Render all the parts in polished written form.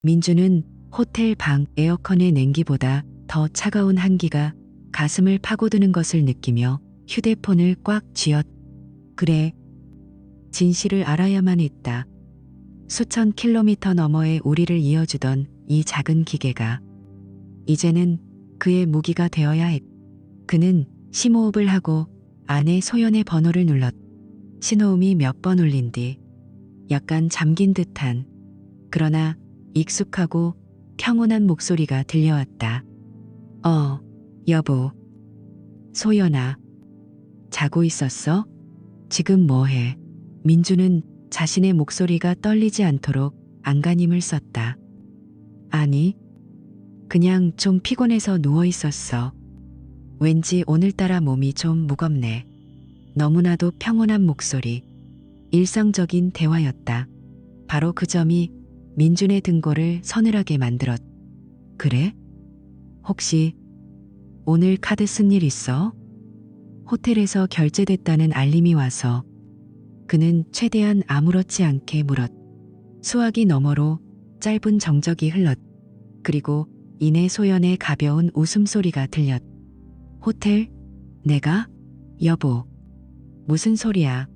민주는 호텔 방 에어컨의 냉기보다 더 차가운 한기가 가슴을 파고드는 것을 느끼며 휴대폰을 꽉 쥐었. 그래, 진실을 알아야만 했다. 수천 킬로미터 너머의 우리를 이어주던 이 작은 기계가 이제는 그의 무기가 되어야 했. 그는 심호흡을 하고 아내 소연의 번호를 눌렀. 신호음이 몇 번 울린 뒤 약간 잠긴 듯한 그러나 익숙하고 평온한 목소리가 들려왔다. 여보. 소연아. 자고 있었어? 지금 뭐해? 민주는 자신의 목소리가 떨리지 않도록 안간힘을 썼다. 아니, 그냥 좀 피곤해서 누워 있었어. 왠지 오늘따라 몸이 좀 무겁네. 너무나도 평온한 목소리, 일상적인 대화였다. 바로 그 점이 민준의 등골을 서늘하게 만들었. 그래? 혹시 오늘 카드 쓴 일 있어? 호텔에서 결제됐다는 알림이 와서 그는 최대한 아무렇지 않게 물었. 수화기 너머로 짧은 정적이 흘렀. 그리고 이내 소연의 가벼운 웃음소리가 들렸. 호텔? 내가? 여보. 무슨 소리야.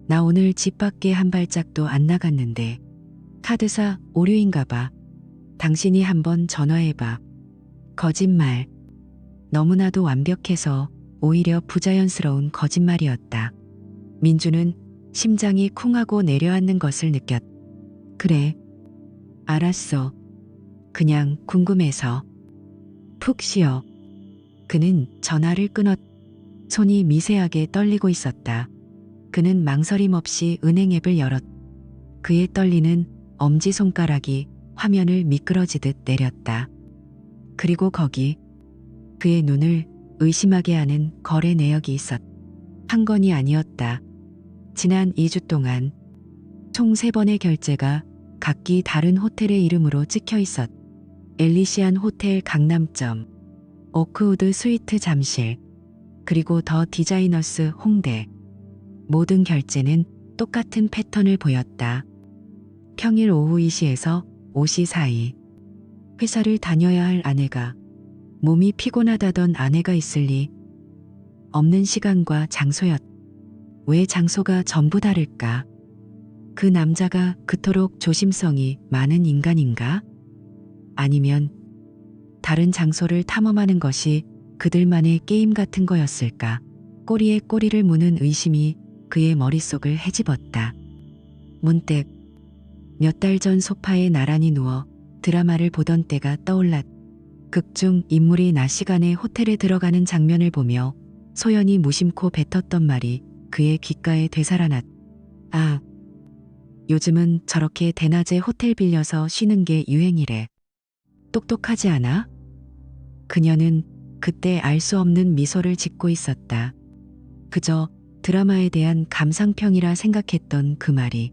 나 오늘 집 밖에 한 발짝도 안 나갔는데. 카드사 오류인가 봐. 당신이 한번 전화해봐. 거짓말. 너무나도 완벽해서 오히려 부자연스러운 거짓말이었다. 민주는 심장이 쿵하고 내려앉는 것을 느꼈. 그래. 알았어. 그냥 궁금해서. 푹 쉬어. 그는 전화를 끊었. 손이 미세하게 떨리고 있었다. 그는 망설임 없이 은행 앱을 열었. 그의 떨리는 엄지손가락이 화면을 미끄러지듯 내렸다. 그리고 거기 그의 눈을 의심하게 하는 거래 내역이 있었. 한 건이 아니었다. 지난 2주 동안 총 3번의 결제가 각기 다른 호텔의 이름으로 찍혀 있었. 엘리시안 호텔 강남점, 오크우드 스위트 잠실, 그리고 더 디자이너스 홍대. 모든 결제는 똑같은 패턴을 보였다. 평일 오후 2시에서 5시 사이. 회사를 다녀야 할 아내가, 몸이 피곤하다던 아내가 있을 리 없는 시간과 장소였. 왜 장소가 전부 다를까? 그 남자가 그토록 조심성이 많은 인간인가? 아니면 다른 장소를 탐험하는 것이 그들만의 게임 같은 거였을까? 꼬리에 꼬리를 무는 의심이 그의 머릿속을 헤집었다. 문득 몇 달 전 소파에 나란히 누워 드라마를 보던 때가 떠올랐. 극중 인물이 낮 시간에 호텔에 들어가는 장면을 보며 소연이 무심코 뱉었던 말이 그의 귓가에 되살아났. 아, 요즘은 저렇게 대낮에 호텔 빌려서 쉬는 게 유행이래. 똑똑하지 않아? 그녀는 그때 알 수 없는 미소를 짓고 있었다. 그저 드라마에 대한 감상평이라 생각했던 그 말이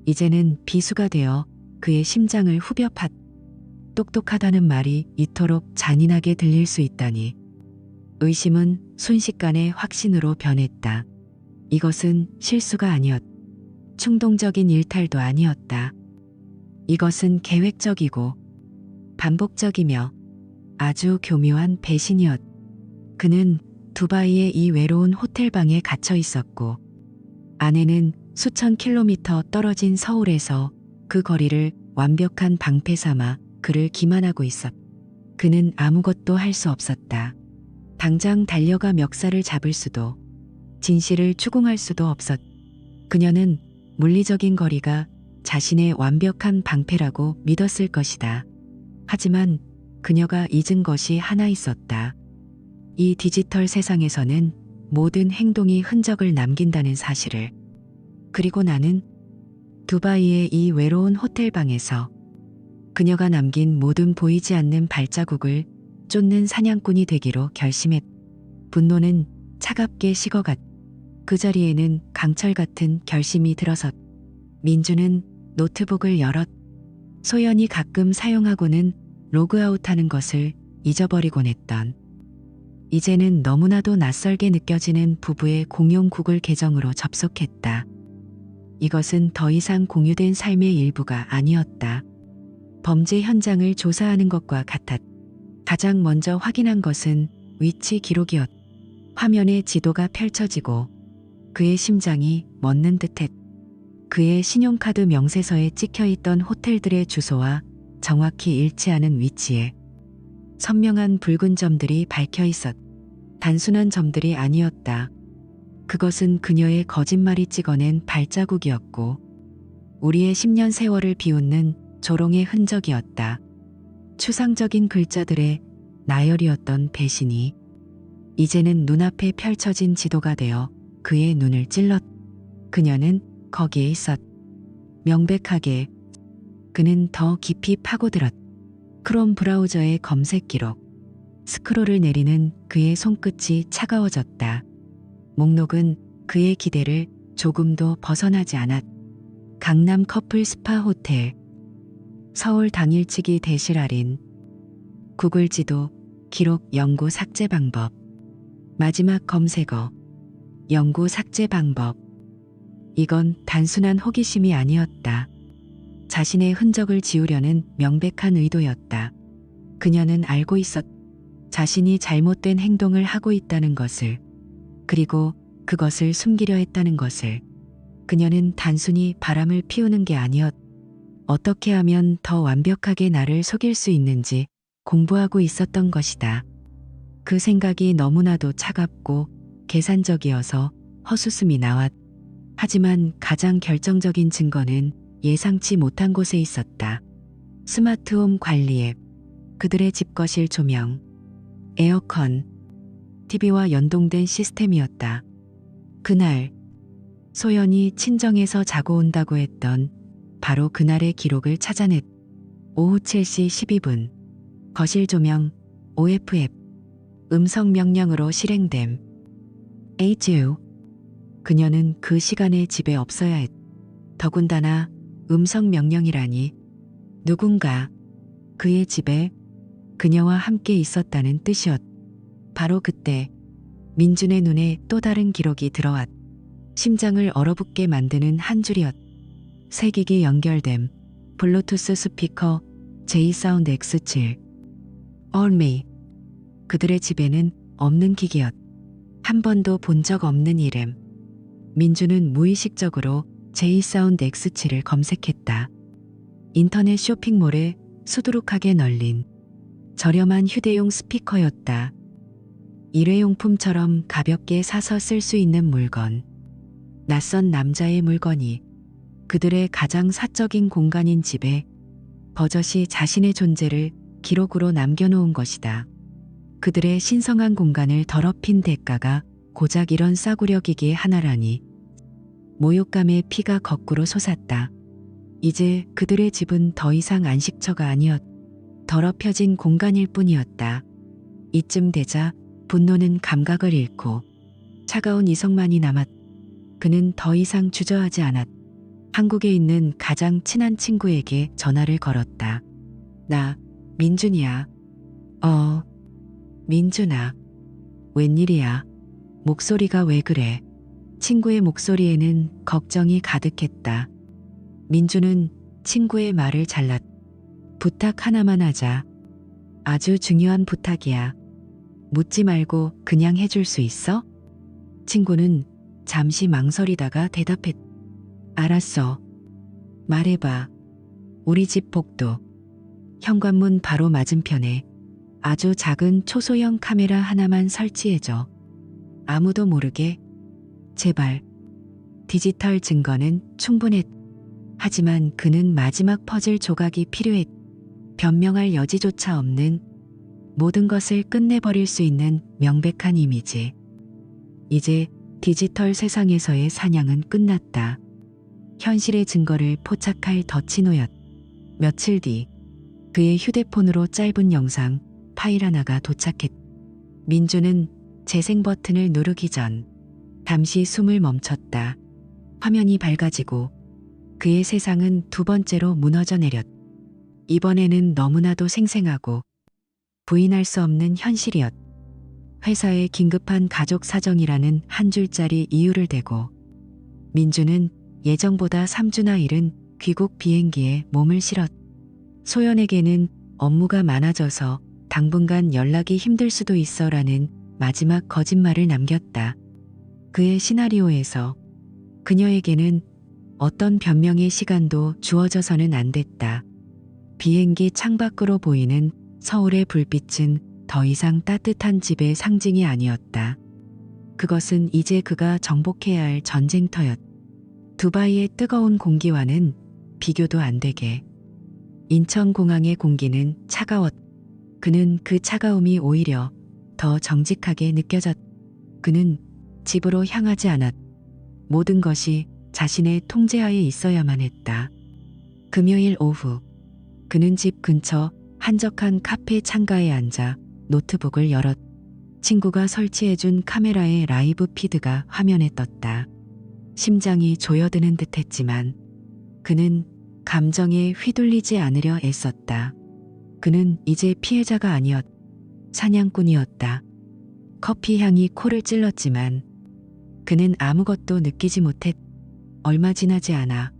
이제는 비수가 되어 그의 심장을 후벼 팠. 똑똑하다는 말이 이토록 잔인하게 들릴 수 있다니. 의심은 순식간에 확신으로 변했다. 이것은 실수가 아니었. 충동적인 일탈도 아니었다. 이것은 계획적이고 반복적이며 아주 교묘한 배신이었. 그는 두바이의 이 외로운 호텔방에 갇혀 있었고 아내는 수천 킬로미터 떨어진 서울에서 그 거리를 완벽한 방패 삼아 그를 기만하고 있었. 그는 아무것도 할 수 없었다. 당장 달려가 멱살을 잡을 수도 진실을 추궁할 수도 없었. 그녀는 물리적인 거리가 자신의 완벽한 방패라고 믿었을 것이다. 하지만 그녀가 잊은 것이 하나 있었다. 이 디지털 세상에서는 모든 행동이 흔적을 남긴다는 사실을. 그리고 나는 두바이의 이 외로운 호텔방에서 그녀가 남긴 모든 보이지 않는 발자국을 쫓는 사냥꾼이 되기로 결심했. 분노는 차갑게 식어갔. 그 자리에는 강철 같은 결심이 들어섰. 민주는 노트북을 열었. 소연이 가끔 사용하고는 로그아웃하는 것을 잊어버리곤 했던, 이제는 너무나도 낯설게 느껴지는 부부의 공용 구글 계정으로 접속했다. 이것은 더 이상 공유된 삶의 일부가 아니었다. 범죄 현장을 조사하는 것과 같았. 가장 먼저 확인한 것은 위치 기록이었. 화면에 지도가 펼쳐지고 그의 심장이 멎는 듯했. 그의 신용카드 명세서에 찍혀있던 호텔들의 주소와 정확히 일치하는 위치에 선명한 붉은 점들이 밝혀 있었. 단순한 점들이 아니었다. 그것은 그녀의 거짓말이 찍어낸 발자국이었고 우리의 10년 세월을 비웃는 조롱의 흔적이었다. 추상적인 글자들의 나열이었던 배신이 이제는 눈앞에 펼쳐진 지도가 되어 그의 눈을 찔렀. 그녀는 거기에 있었. 명백하게. 그는 더 깊이 파고들었. 크롬 브라우저의 검색 기록. 스크롤을 내리는 그의 손끝이 차가워졌다. 목록은 그의 기대를 조금도 벗어나지 않았. 강남 커플 스파 호텔, 서울 당일치기 대실 할인, 구글 지도, 기록 연구 삭제 방법, 마지막 검색어, 연구 삭제 방법. 이건 단순한 호기심이 아니었다. 자신의 흔적을 지우려는 명백한 의도였다. 그녀는 알고 있었. 자신이 잘못된 행동을 하고 있다는 것을, 그리고 그것을 숨기려 했다는 것을. 그녀는 단순히 바람을 피우는 게 아니었. 어떻게 하면 더 완벽하게 나를 속일 수 있는지 공부하고 있었던 것이다. 그 생각이 너무나도 차갑고 계산적이어서 헛웃음이 나왔. 하지만 가장 결정적인 증거는 예상치 못한 곳에 있었다. 스마트홈 관리 앱, 그들의 집거실 조명, 에어컨, TV와 연동된 시스템이었다. 그날 소연이 친정에서 자고 온다고 했던 바로 그날의 기록을 찾아냈. 오후 7시 12분 거실 조명 OF 앱 음성 명령으로 실행됨. H.U. 그녀는 그 시간에 집에 없어야 했. 더군다나 음성 명령이라니 누군가 그의 집에 그녀와 함께 있었다는 뜻이었. 바로 그때 민준의 눈에 또 다른 기록이 들어왔. 심장을 얼어붙게 만드는 한 줄이었. 세 기기 연결됨. 블루투스 스피커 J-사운드 X7. 얼미. 그들의 집에는 없는 기기였. 한 번도 본 적 없는 이름. 민주는 무의식적으로 J-사운드 X7을 검색했다. 인터넷 쇼핑몰에 수두룩하게 널린 저렴한 휴대용 스피커였다. 일회용품처럼 가볍게 사서 쓸 수 있는 물건. 낯선 남자의 물건이 그들의 가장 사적인 공간인 집에 버젓이 자신의 존재를 기록으로 남겨놓은 것이다. 그들의 신성한 공간을 더럽힌 대가가 고작 이런 싸구려 기기 하나라니. 모욕감의 피가 거꾸로 솟았다. 이제 그들의 집은 더 이상 안식처가 아니었. 더럽혀진 공간일 뿐이었다. 이쯤 되자 분노는 감각을 잃고 차가운 이성만이 남았. 그는 더 이상 주저하지 않았. 한국에 있는 가장 친한 친구에게 전화를 걸었다. 나 민준이야. 민준아. 웬일이야. 목소리가 왜 그래? 친구의 목소리에는 걱정이 가득했다. 민준은 친구의 말을 잘랐. 부탁 하나만 하자. 아주 중요한 부탁이야. 묻지 말고 그냥 해줄 수 있어? 친구는 잠시 망설이다가 대답했. 알았어. 말해봐. 우리 집 복도. 현관문 바로 맞은편에 아주 작은 초소형 카메라 하나만 설치해줘. 아무도 모르게. 제발. 디지털 증거는 충분했. 하지만 그는 마지막 퍼즐 조각이 필요했. 변명할 여지조차 없는 모든 것을 끝내버릴 수 있는 명백한 이미지. 이제 디지털 세상에서의 사냥은 끝났다. 현실의 증거를 포착할 덫이노였. 며칠 뒤 그의 휴대폰으로 짧은 영상 파일 하나가 도착했. 민주는 재생 버튼을 누르기 전 잠시 숨을 멈췄다. 화면이 밝아지고 그의 세상은 두 번째로 무너져 내렸. 이번에는 너무나도 생생하고 부인할 수 없는 현실이었. 회사의 긴급한 가족 사정이라는 한 줄짜리 이유를 대고 민주는 예정보다 3주나 이른 귀국 비행기에 몸을 실었. 소연에게는 업무가 많아져서 당분간 연락이 힘들 수도 있어라는 마지막 거짓말을 남겼다. 그의 시나리오에서 그녀에게는 어떤 변명의 시간도 주어져서는 안 됐다. 비행기 창밖으로 보이는 서울의 불빛은 더 이상 따뜻한 집의 상징이 아니었다. 그것은 이제 그가 정복해야 할 전쟁터였다. 두바이의 뜨거운 공기와는 비교도 안 되게. 인천공항의 공기는 차가웠다. 그는 그 차가움이 오히려 더 정직하게 느껴졌다. 그는 집으로 향하지 않았다. 모든 것이 자신의 통제하에 있어야만 했다. 금요일 오후 그는 집 근처 한적한 카페 창가에 앉아 노트북을 열었다. 친구가 설치해준 카메라의 라이브 피드가 화면에 떴다. 심장이 조여드는 듯했지만 그는 감정에 휘둘리지 않으려 애썼다. 그는 이제 피해자가 아니었다. 사냥꾼이었다. 커피 향이 코를 찔렀지만 그는 아무것도 느끼지 못했다. 얼마 지나지 않아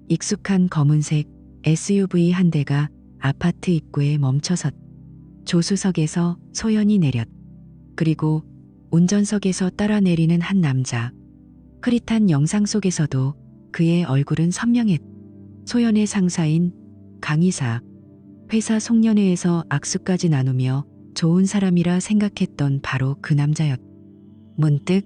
익숙한 검은색 SUV 한 대가 아파트 입구에 멈춰섰다. 조수석에서 소연이 내렸다. 그리고 운전석에서 따라 내리는 한 남자. 흐릿한 영상 속에서도 그의 얼굴은 선명했다. 소연의 상사인 강 이사. 회사 송년회에서 악수까지 나누며 좋은 사람이라 생각했던 바로 그 남자였다. 문득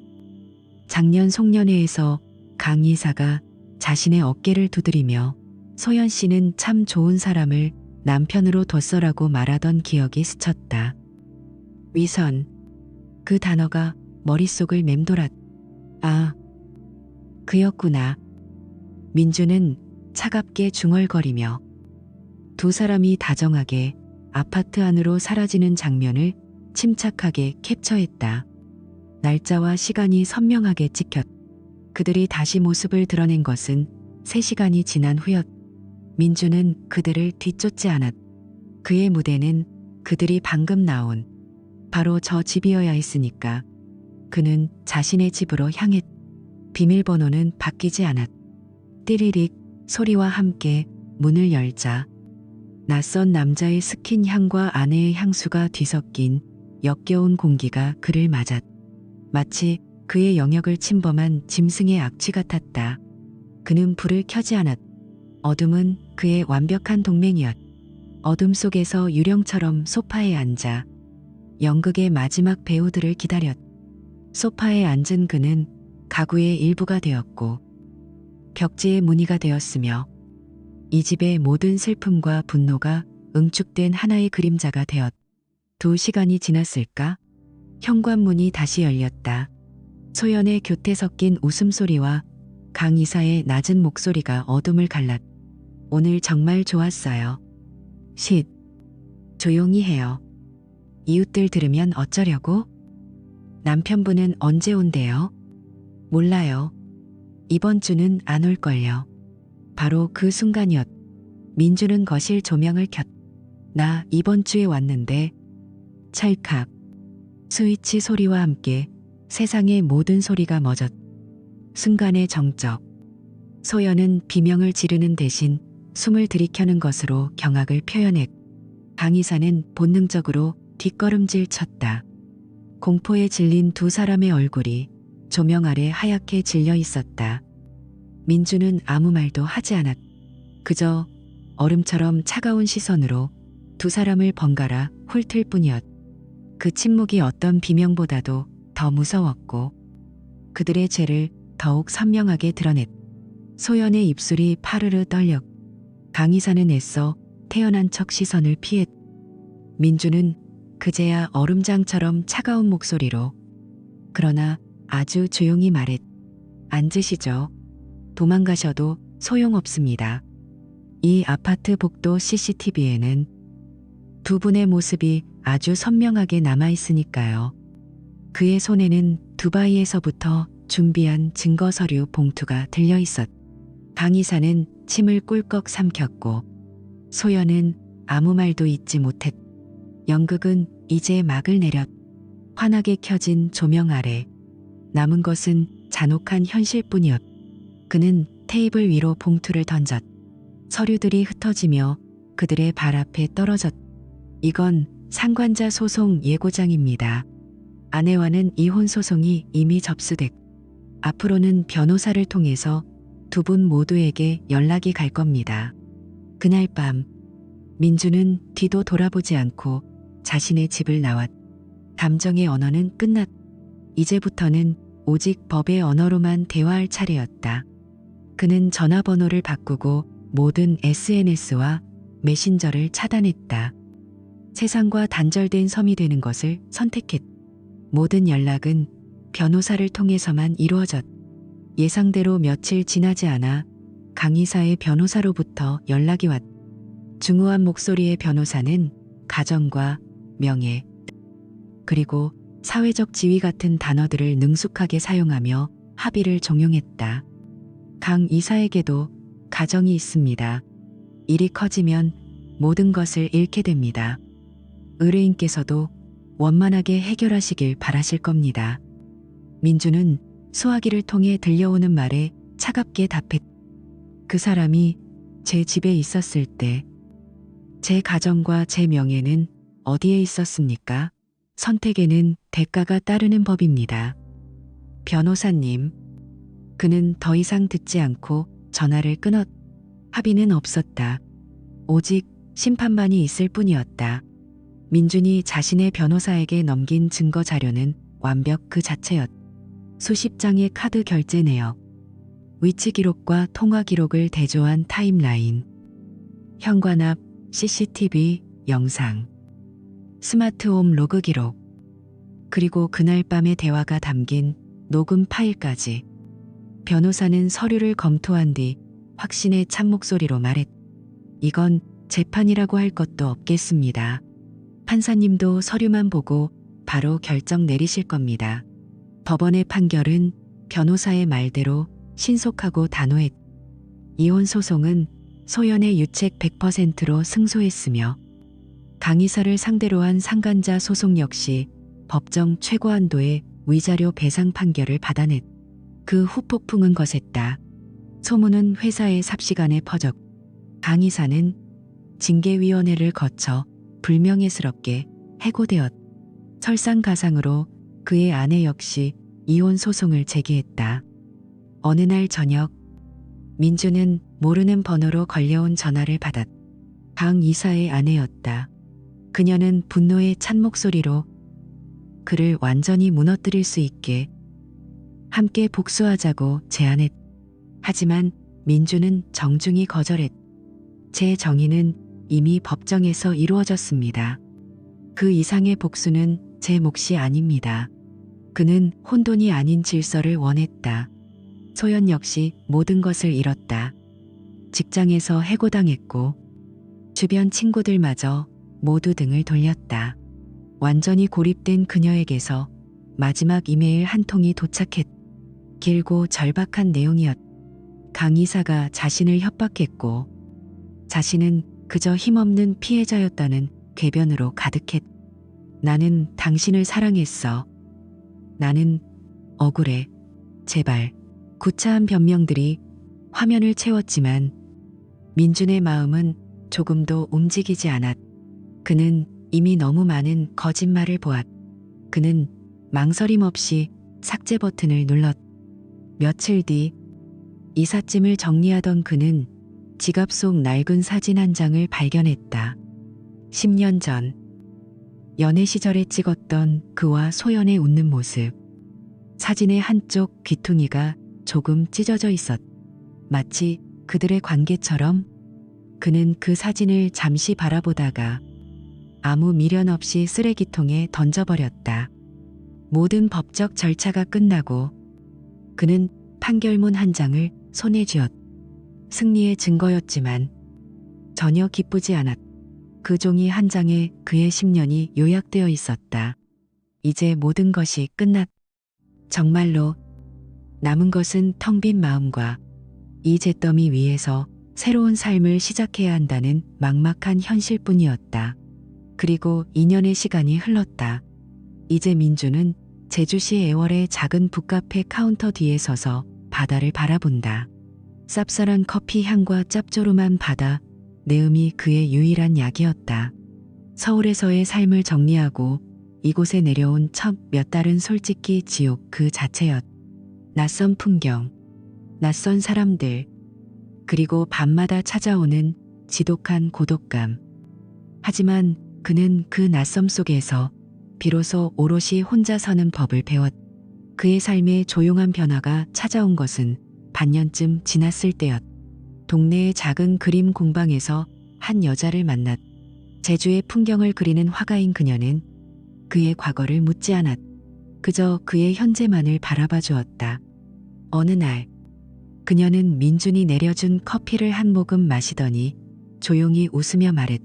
작년 송년회에서 강 이사가 자신의 어깨를 두드리며 소연 씨는 참 좋은 사람을 남편으로 뒀어라고 말하던 기억이 스쳤다. 위선. 그 단어가 머릿속을 맴돌았다. 아, 그였구나. 민주는 차갑게 중얼거리며 두 사람이 다정하게 아파트 안으로 사라지는 장면을 침착하게 캡처했다. 날짜와 시간이 선명하게 찍혔다. 그들이 다시 모습을 드러낸 것은 3시간이 지난 후였다. 민주는 그들을 뒤쫓지 않았다. 그의 무대는 그들이 방금 나온 바로 저 집이어야 했으니까 그는 자신의 집으로 향했다. 비밀번호는 바뀌지 않았다. 띠리릭 소리와 함께 문을 열자 낯선 남자의 스킨 향과 아내의 향수가 뒤섞인 역겨운 공기가 그를 맞았다. 마치 그의 영역을 침범한 짐승의 악취 같았다. 그는 불을 켜지 않았다. 어둠은 그의 완벽한 동맹이었다. 어둠 속에서 유령처럼 소파에 앉아 연극의 마지막 배우들을 기다렸다. 소파에 앉은 그는 가구의 일부가 되었고 벽지의 무늬가 되었으며 이 집의 모든 슬픔과 분노가 응축된 하나의 그림자가 되었다. 2시간이 지났을까? 현관문이 다시 열렸다. 소연의 교태 섞인 웃음소리와 강 이사의 낮은 목소리가 어둠을 갈랐다. 오늘 정말 좋았어요. 쉿. 조용히 해요. 이웃들 들으면 어쩌려고? 남편분은 언제 온대요? 몰라요. 이번 주는 안 올걸요. 바로 그 순간이었다. 민주는 거실 조명을 켰다. 나 이번 주에 왔는데. 찰칵. 스위치 소리와 함께 세상의 모든 소리가 멎었다. 순간의 정적. 소연은 비명을 지르는 대신 숨을 들이켜는 것으로 경악을 표현했다. 강 이사는 본능적으로 뒷걸음질 쳤다. 공포에 질린 두 사람의 얼굴이 조명 아래 하얗게 질려 있었다. 민주는 아무 말도 하지 않았다. 그저 얼음처럼 차가운 시선으로 두 사람을 번갈아 훑을 뿐이었다. 그 침묵이 어떤 비명보다도 더 무서웠고 그들의 죄를 더욱 선명하게 드러냈다. 소연의 입술이 파르르 떨렸고 강 이사는 애써 태어난 척 시선을 피했다. 민주는 그제야 얼음장처럼 차가운 목소리로 그러나 아주 조용히 말했다. 앉으시죠. 도망가셔도 소용없습니다. 이 아파트 복도 CCTV에는 두 분의 모습이 아주 선명하게 남아있으니까요. 그의 손에는 두바이에서부터 준비한 증거 서류 봉투가 들려있었다. 강 이사는 침을 꿀꺽 삼켰고 소연은 아무 말도 잊지 못했다. 연극은 이제 막을 내렸다. 환하게 켜진 조명 아래 남은 것은 잔혹한 현실뿐이었다. 그는 테이블 위로 봉투를 던졌다. 서류들이 흩어지며 그들의 발 앞에 떨어졌다. 이건 상관자 소송 예고장입니다. 아내와는 이혼 소송이 이미 접수됐고 앞으로는 변호사를 통해서 두 분 모두에게 연락이 갈 겁니다. 그날 밤 민주는 뒤도 돌아보지 않고 자신의 집을 나왔. 감정의 언어는 끝났. 이제부터는 오직 법의 언어로만 대화할 차례였다. 그는 전화번호를 바꾸고 모든 SNS와 메신저를 차단했다. 세상과 단절된 섬이 되는 것을 선택했다. 모든 연락은 변호사를 통해서만 이루어졌다. 예상대로 며칠 지나지 않아 강 이사의 변호사로부터 연락이 왔다. 중후한 목소리의 변호사는 가정과 명예, 그리고 사회적 지위 같은 단어들을 능숙하게 사용하며 합의를 종용했다. 강 이사에게도 가정이 있습니다. 일이 커지면 모든 것을 잃게 됩니다. 의뢰인께서도 원만하게 해결하시길 바라실 겁니다. 민주는 수화기를 통해 들려오는 말에 차갑게 답했다. 그 사람이 제 집에 있었을 때 제 가정과 제 명예는 어디에 있었습니까? 선택에는 대가가 따르는 법입니다. 변호사님, 그는 더 이상 듣지 않고 전화를 끊었다. 합의는 없었다. 오직 심판만이 있을 뿐이었다. 민준이 자신의 변호사에게 넘긴 증거 자료는 완벽 그 자체였다. 수십 장의 카드 결제 내역, 위치 기록과 통화 기록을 대조한 타임라인, 현관 앞 CCTV 영상, 스마트홈 로그 기록, 그리고 그날 밤의 대화가 담긴 녹음 파일까지. 변호사는 서류를 검토한 뒤 확신의 찬목소리로 말했다. 이건 재판이라고 할 것도 없겠습니다. 판사님도 서류만 보고 바로 결정 내리실 겁니다. 법원의 판결은 변호사의 말대로 신속하고 단호했다. 이혼 소송은 소연의 유책 100%로 승소했으며 강 이사를 상대로 한 상간자 소송 역시 법정 최고한도의 위자료 배상 판결을 받아냈다. 그 후 폭풍은 거셌다. 소문은 회사의 삽시간에 퍼졌고 강 이사는 징계위원회를 거쳐 불명예스럽게 해고되었다. 설상가상으로 그의 아내 역시 이혼 소송을 제기했다. 어느 날 저녁 민주는 모르는 번호로 걸려온 전화를 받았다. 강 이사의 아내였다. 그녀는 분노의 찬 목소리로 그를 완전히 무너뜨릴 수 있게 함께 복수하자고 제안했다. 하지만 민주는 정중히 거절했다. 제 정의는 이미 법정에서 이루어졌습니다. 그 이상의 복수는 제 몫이 아닙니다. 그는 혼돈이 아닌 질서를 원했다. 소연 역시 모든 것을 잃었다. 직장에서 해고당했고 주변 친구들마저 모두 등을 돌렸다. 완전히 고립된 그녀에게서 마지막 이메일 한 통이 도착했다. 길고 절박한 내용이었다. 강 이사가 자신을 협박했고 자신은 그저 힘없는 피해자였다는 궤변으로 가득했다. 나는 당신을 사랑했어. 나는 억울해. 제발. 구차한 변명들이 화면을 채웠지만 민준의 마음은 조금도 움직이지 않았다. 그는 이미 너무 많은 거짓말을 보았다. 그는 망설임 없이 삭제 버튼을 눌렀다. 며칠 뒤 이삿짐을 정리하던 그는 지갑 속 낡은 사진 한 장을 발견했다. 10년 전 연애 시절에 찍었던 그와 소연의 웃는 모습. 사진의 한쪽 귀퉁이가 조금 찢어져 있었다. 마치 그들의 관계처럼 그는 그 사진을 잠시 바라보다가 아무 미련 없이 쓰레기통에 던져버렸다. 모든 법적 절차가 끝나고 그는 판결문 한 장을 손에 쥐었다. 승리의 증거였지만 전혀 기쁘지 않았다. 그 종이 한 장에 그의 10년이 요약되어 있었다. 이제 모든 것이 끝났다. 정말로 남은 것은 텅 빈 마음과 이 잿더미 위에서 새로운 삶을 시작해야 한다는 막막한 현실뿐이었다. 그리고 2년의 시간이 흘렀다. 이제 민주는 제주시 애월의 작은 북카페 카운터 뒤에 서서 바다를 바라본다. 쌉쌀한 커피 향과 짭조름한 바다, 내음이 그의 유일한 약이었다. 서울에서의 삶을 정리하고 이곳에 내려온 첫 몇 달은 솔직히 지옥 그 자체였다. 낯선 풍경, 낯선 사람들, 그리고 밤마다 찾아오는 지독한 고독감. 하지만 그는 그 낯섦 속에서 비로소 오롯이 혼자 서는 법을 배웠다. 그의 삶에 조용한 변화가 찾아온 것은 반년쯤 지났을 때였다. 동네의 작은 그림 공방에서 한 여자를 만났다. 제주의 풍경을 그리는 화가인 그녀는 그의 과거를 묻지 않았다. 그저 그의 현재만을 바라봐 주었다. 어느 날 그녀는 민준이 내려준 커피를 한 모금 마시더니 조용히 웃으며 말했다.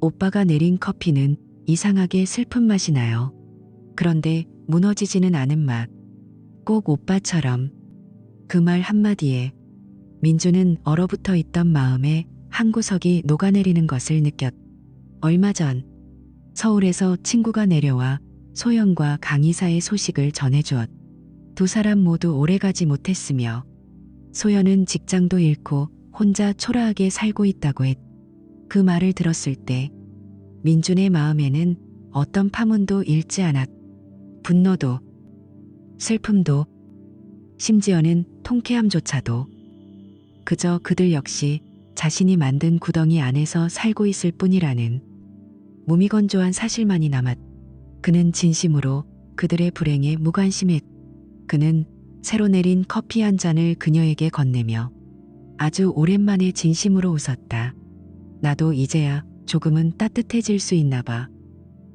오빠가 내린 커피는 이상하게 슬픈 맛이 나요. 그런데 무너지지는 않은 맛. 꼭 오빠처럼. 그 말 한마디에 민주는 얼어붙어 있던 마음에 한 구석이 녹아내리는 것을 느꼈다. 얼마 전 서울에서 친구가 내려와 소연과 강의사의 소식을 전해주었다. 두 사람 모두 오래가지 못했으며 소연은 직장도 잃고 혼자 초라하게 살고 있다고 했다. 그 말을 들었을 때 민준의 마음에는 어떤 파문도 일지 않았다. 분노도, 슬픔도, 심지어는 통쾌함조차도. 그저 그들 역시 자신이 만든 구덩이 안에서 살고 있을 뿐이라는 무미건조한 사실만이 남았다. 그는 진심으로 그들의 불행에 무관심했다. 그는 새로 내린 커피 한 잔을 그녀에게 건네며 아주 오랜만에 진심으로 웃었다. 나도 이제야 조금은 따뜻해질 수 있나 봐.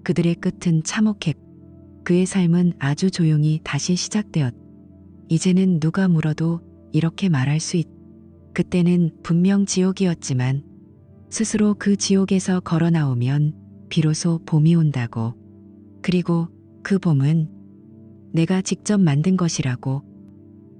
그들의 끝은 참혹했고 그의 삶은 아주 조용히 다시 시작되었다. 이제는 누가 물어도 이렇게 말할 수 있다. 그때는 분명 지옥이었지만 스스로 그 지옥에서 걸어 나오면 비로소 봄이 온다고. 그리고 그 봄은 내가 직접 만든 것이라고